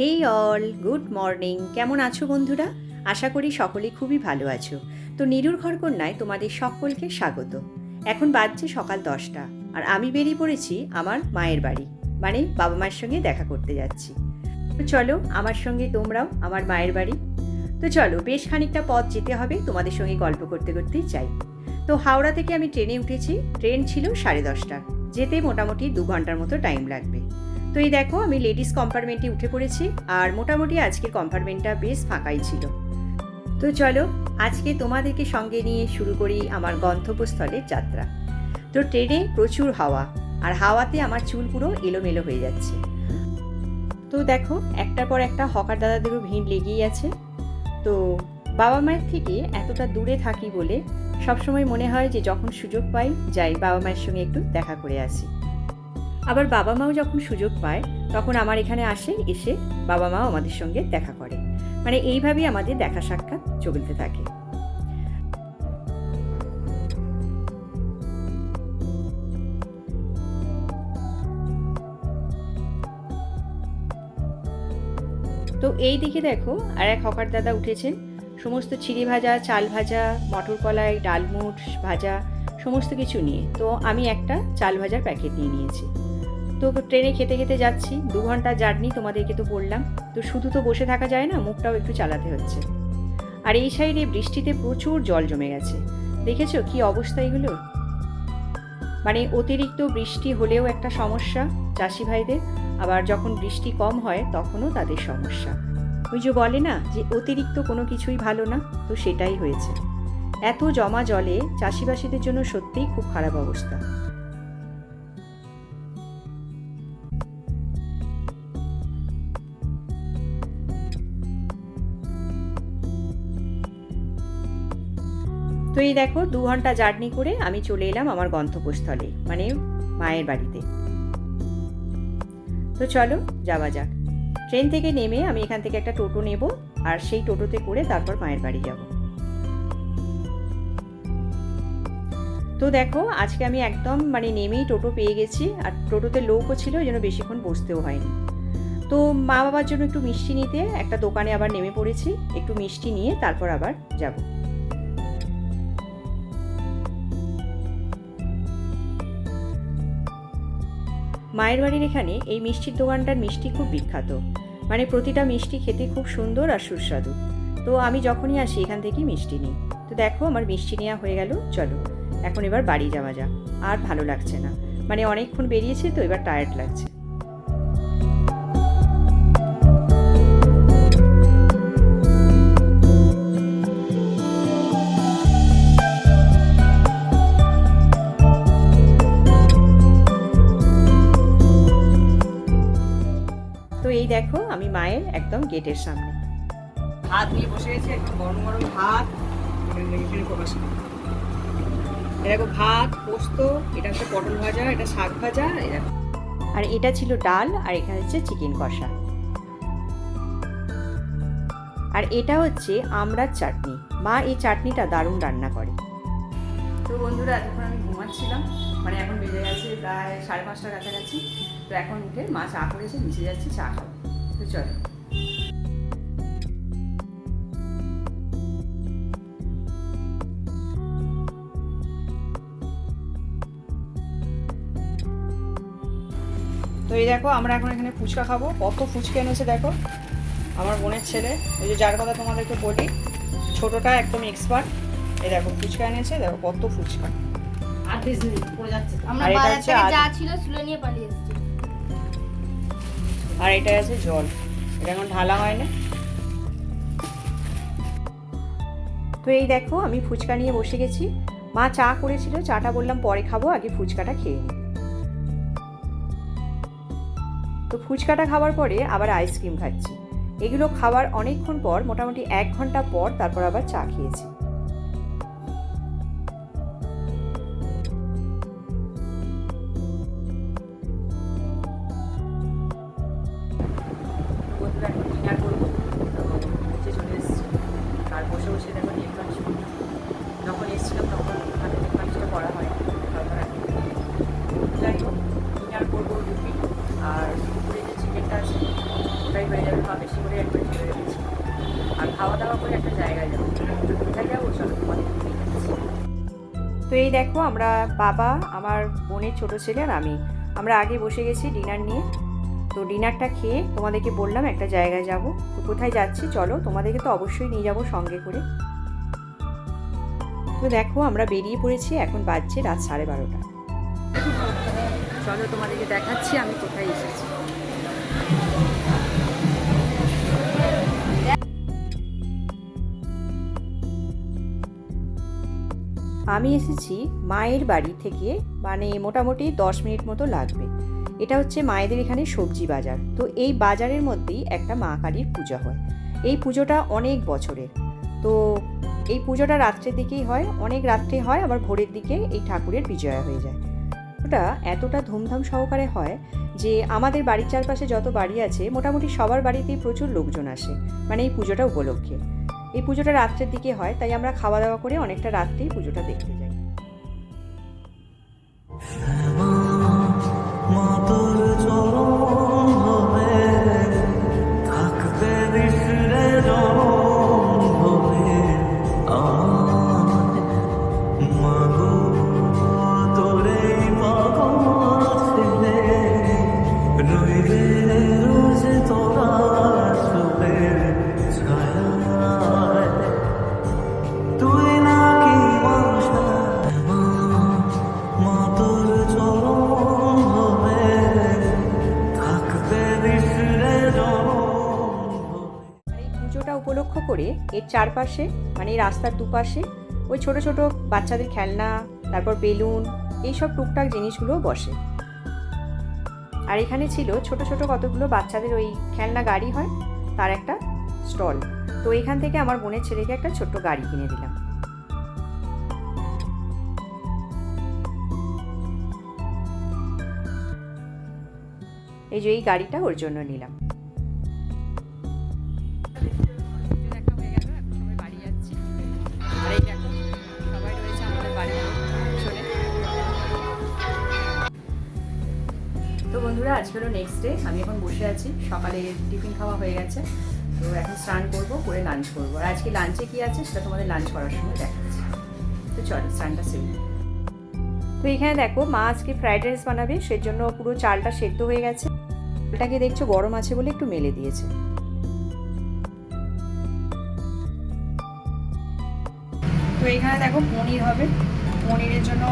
হেই all, good morning. কেমন আছো বন্ধুরা? আশা করি সকলেই খুবই ভালো আছো। তো নিরুর ঘরকন্যায় তোমাদের সকলকে স্বাগত। এখন বাজছে সকাল 10টা আর আমি বেরিয়ে পড়েছি আমার মায়ের বাড়ি, মানে বাবা মায়ের সঙ্গে দেখা করতে যাচ্ছি। তো চলো আমার সঙ্গে তোমরাও আমার মায়ের বাড়ি। তো চলো, বেশ খানিকটা পথ যেতে হবে, তোমাদের সঙ্গে গল্প করতে করতেই চাই। তো হাওড়া থেকে আমি ট্রেনে উঠেছি। ট্রেন ছিল 10:30, যেতে মোটামুটি 2 ঘন্টার মতো টাইম লাগবে। তো এই দেখো, আমি লেডিস কম্পার্টমেন্টে উঠে পড়েছি আর মোটামুটি আজকের কম্পার্টমেন্টটা বেশ ফাঁকাই ছিল। তো চলো আজকে তোমাদেরকে সঙ্গে নিয়ে শুরু করি আমার গন্তব্যস্থলের যাত্রা। তো ট্রেনে প্রচুর হাওয়া, আর হাওয়াতে আমার চুল পুরো এলোমেলো হয়ে যাচ্ছে। তো দেখো, একটার পর একটা হকার দাদাদেরও ভিড় লেগেই আছে। তো বাবা মায়ের থেকে এতটা দূরে থাকি বলে সবসময় মনে হয় যে যখন সুযোগ পাই যাই বাবা মায়ের সঙ্গে একটু দেখা করে আসি। আবার বাবা মাও যখন সুযোগ পায় তখন আমার এখানে আসে, এসে বাবা মাও আমাদের সঙ্গে দেখা করে। মানে এইভাবেই আমাদের দেখা সাক্ষাৎ চলতে থাকে। তো এই দিকে দেখো, আর এক হকার দাদা উঠেছেন। সমস্ত চিড়ে ভাজা, চাল ভাজা, মটর কলাই, ডালমুট ভাজা সমস্ত কিছু নিয়ে। তো আমি একটা চাল ভাজার প্যাকেট নিয়ে নিয়েছি। তো ট্রেনে খেতে খেতে যাচ্ছি। 2 ঘন্টা জার্নি, তোমাদেরকে তো বললাম। তো শুধু তো বসে থাকা যায় না, মুখটাও একটু চালাতে হচ্ছে। আর এই সাইডে বৃষ্টিতে প্রচুর জল জমে গেছে। দেখেছো কি অবস্থা এগুলো? মানে অতিরিক্ত বৃষ্টি হলেও একটা সমস্যা চাষি ভাইদের, আবার যখন বৃষ্টি কম হয় তখনও তাদের সমস্যা। ওই যে বলে না যে অতিরিক্ত কোনো কিছুই ভালো না, তো সেটাই হয়েছে। এত জমা জলে চাষিবাসীদের জন্য সত্যিই খুব খারাপ অবস্থা। তো এই দেখো, 2 ঘন্টা জার্নি করে আমি চলে এলাম আমার গন্তব্যস্থলে, মানে মায়ের বাড়িতে। তো চলো যাওয়া যাক। ট্রেন থেকে নেমে আমি এখান থেকে একটা টোটো নেব, আর সেই টোটোতে করে তারপর মায়ের বাড়ি যাব। তো দেখো, আজকে আমি একদম মানে নেমেই টোটো পেয়ে গেছি, আর টোটোতে লোকও ছিল, ওই জন্য বেশিক্ষণ বসতেও হয়নি। তো মা বাবার জন্য একটু মিষ্টি নিতে একটা দোকানে আবার নেমে পড়েছি। একটু মিষ্টি নিয়ে তারপর আবার যাব। মায়ের বাড়ির এখানে এই মিষ্টির দোকানটার মিষ্টি খুব বিখ্যাত। মানে প্রতিটা মিষ্টি খেতে খুব সুন্দর আর সুস্বাদু। তো আমি যখনই আসি এখান থেকেই মিষ্টি নিই। তো দেখো, আমার মিষ্টি নেওয়া হয়ে গেল। চলো এখন এবার বাড়ি যাওয়া যাক। আর ভালো লাগছে না, মানে অনেকক্ষণ বেরিয়েছি তো এবার টায়ার্ড লাগছে। তো এই দেখো, আমি মায়ের একদম গেটের সামনে। ভাত নিয়ে বসে গেছি, একদম গরম গরম ভাত। দেখো ভাত, পোস্ত, এটা হচ্ছে পটল ভাজা, এটা শাক ভাজা, এরকম। আর এটা ছিল ডাল, আর এখানে হচ্ছে চিকেন কষা। আর এটা হচ্ছে আমড়ার চাটনি। মা এই চাটনিটা দারুণ রান্না করে। তো বন্ধুরা, এতক্ষণ আমি ঘুমাচ্ছিলাম, মানে এখন বেজে গেছে প্রায় 5:30টার কাছাকাছি। তো এখন উঠে মা চা করেছে, নিচে যাচ্ছি চা খাবো। তো চলো। তো এই দেখো, আমরা এখন এখানে ফুচকা খাবো। কত ফুচকা এনেছে দেখো, আমার বোনের ছেলে, ওই যে যার কথা তোমাদেরকে বলি, ছোটটা একদম এক্সপার্ট। এই দেখো ফুচকা এনেছে, দেখো কত ফুচকা। আর বিজনেস পড়ে যাচ্ছে। আমরা আর এটা বাজার হচ্ছে থেকে যা ছিল তুলে নিয়ে পালিয়ে এসেছি। আর এটা আছে জল, এটা এখন ঢালা হয় না। তো এই দেখো, আমি ফুচকা নিয়ে বসে গেছি। মা চা করেছিল, চাটা বললাম পরে খাবো, আগে ফুচকাটা খেয়ে নিই। তো ফুচকাটা খাওয়ার পরে আবার আইসক্রিম খাচ্ছি। এগুলো খাওয়ার অনেকক্ষণ পর, মোটামুটি 1 ঘন্টা পর তারপর আবার চা খেয়েছি। বন্ধুরা এখন ডিনার করবো, তো নিচে চলে এসেছি। আর বসে বসে দেখো নেট পালিশ করলাম। যখন এসেছিলাম তখন হাতে নেট পালিশটা করা হয়, তারপর এখন যাই হোক ডিনার করবো রুটি। আর দুপুরে যে চিকেনটা আছে ওটাই হয়ে যাবে। এই দেখো আমরা বাবা, আমার বোনের ছোট ছেলে আর আমরা আগে বসে গেছি ডিনার নিয়ে। তো ডিনারটা খেয়ে তোমাদেরকে বললাম একটা জায়গায় যাব। তো কোথায় যাচ্ছি চলো, তোমাদেরকে তো অবশ্যই নিয়ে যাব সঙ্গে করে। তো দেখো আমরা বেরিয়ে পড়েছি, এখন বাজছে রাত 12:30। চলো তোমাদেরকে দেখাচ্ছি আমি কোথায় এসেছি। আমি এসেছি মায়ের বাড়ি থেকে, মানে মোটামুটি 10 মিনিট মতো লাগবে। এটা হচ্ছে মায়েদের এখানে সবজি বাজার। তো এই বাজারের মধ্যেই একটা মা কালীর পুজো হয়। এই পুজোটা অনেক বছরের। তো এই পুজোটা রাত্রের দিকেই হয়, অনেক রাত্রে হয়, আবার ভোরের দিকে এই ঠাকুরের বিজয়া হয়ে যায়। ওটা এতটা ধুমধাম সহকারে হয় যে আমাদের বাড়ির চারপাশে যত বাড়ি আছে মোটামুটি সবার বাড়িতেই প্রচুর লোকজন আসে, মানে এই পুজোটা উপলক্ষে। এই পুজোটা রাত্রের দিকে হয়, তাই আমরা খাওয়া দাওয়া করে অনেকটা রাত্রেই পুজোটা দেখতে যাই। উপলক্ষ করে এর চারপাশে, মানে এই রাস্তার দুপাশে ওই ছোট ছোট বাচ্চাদের খেলনা, তারপর বেলুন, এইসব টুকটাক জিনিসগুলো বসে। আর এখানে ছিল ছোট ছোট কতগুলো বাচ্চাদের ওই খেলনা গাড়ি হয় তার একটা স্টল। তো এখান থেকে আমার বোনের ছেলেকে একটা ছোট্ট গাড়ি কিনে দিলাম। এই যে এই গাড়িটা ওর জন্য নিলাম। তো বন্ধুরা আজকে হলো নেক্সট ডে। আমি এখন বসে আছি, সকালে টিফিন খাওয়া হয়ে গেছে। তো এখন স্নান করবো, করে লাঞ্চ করবো। আর আজকে লাঞ্চে কী আছে সেটা তোমাদের লাঞ্চ করার সময় দেখাচ্ছি। তো চলো স্নানটা সেরে। তো এখানে দেখো মা আজকে ফ্রাইড রাইস বানাবে, সেজন্য পুরো চালটা সেদ্ধ হয়ে গেছে। চালটাকে দেখছো গরম আছে বলে একটু মেলে দিয়েছে। তো এখানে দেখো পনির হবে। পনিরের জন্য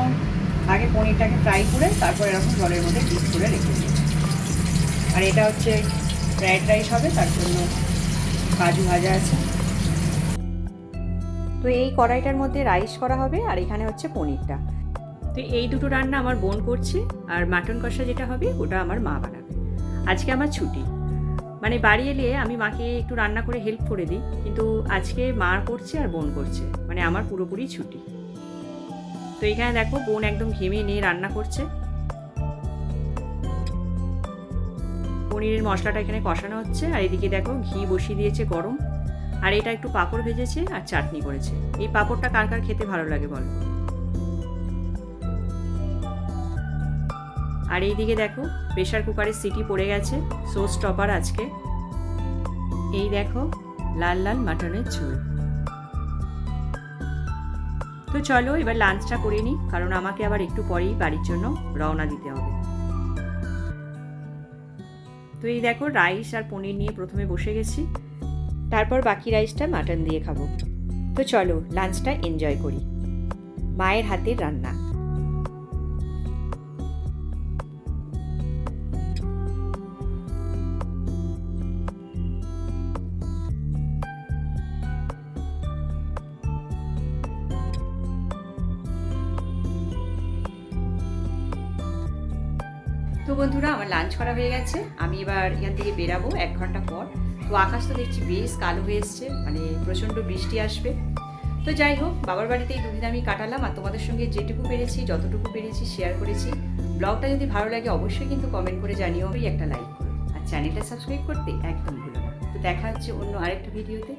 আগে পনিরটাকে ফ্রাই করে তারপর এরকম জলের মধ্যে ডিপ করে রেখে দিয়েছি। আর এটা হচ্ছে ফ্রাইড রাইস হবে, তার জন্য কাজু ভাজা আছে। তো এই কড়াইটার মধ্যে রাইস করা হবে, আর এখানে হচ্ছে পনিরটা। তো এই দুটো রান্না আমার বোন করছে, আর মাটন কষা যেটা হবে ওটা আমার মা বানাবে। আজকে আমার ছুটি, মানে বাড়ি এলে আমি মাকে একটু রান্না করে হেল্প করে দিই, কিন্তু আজকে মা করছে আর বোন করছে, মানে আমার পুরোপুরি ছুটি। তো এখানে দেখো বোন একদম ঘেমে নিয়ে রান্না করছে। পনিরের মশলাটা এখানে কষানো হচ্ছে, আর এদিকে দেখো ঘি বসিয়ে দিয়েছে গরম। আর এটা একটু পাঁপড় ভেজেছে আর চাটনি করেছে। এই পাঁপড়টা কার কার খেতে ভালো লাগে বলো। আর এইদিকে দেখো প্রেশার কুকারের সিটি পড়ে গেছে, শো স্টপার আজকে। এই দেখো লাল লাল মাটনের ঝোল। তো চলো এবার লাঞ্চটা করে নিই, কারণ আমাকে আবার একটু পরেই বাড়ির জন্য রওনা দিতে হবে। তো এই দেখো রাইস আর পনির নিয়ে প্রথমে বসে গেছি, তারপর বাকি রাইসটা মাটন দিয়ে খাবো। তো চলো লাঞ্চটা এনজয় করি। মায়ের হাতের রান্না। তো বন্ধুরা আমার লাঞ্চ করা হয়ে গেছে, আমি এবার এখান থেকে বেরাবো 1 ঘন্টা পর। তো আকাশ তো দেখছি বেশ কালো হয়ে এসছে, মানে প্রচণ্ড বৃষ্টি আসবে। তো যাই হোক, বাবার বাড়িতেই দুদিন আমি কাটালাম, আর তোমাদের সঙ্গে যেটুকু পেরেছি যতটুকু পেরেছি শেয়ার করেছি। ব্লগটা যদি ভালো লাগে অবশ্যই কিন্তু কমেন্ট করে জানিও, একটা লাইক করো, আর চ্যানেলটা সাবস্ক্রাইব করতে একদম ভুলো না। তো দেখা হচ্ছে অন্য আরেকটা ভিডিওতে।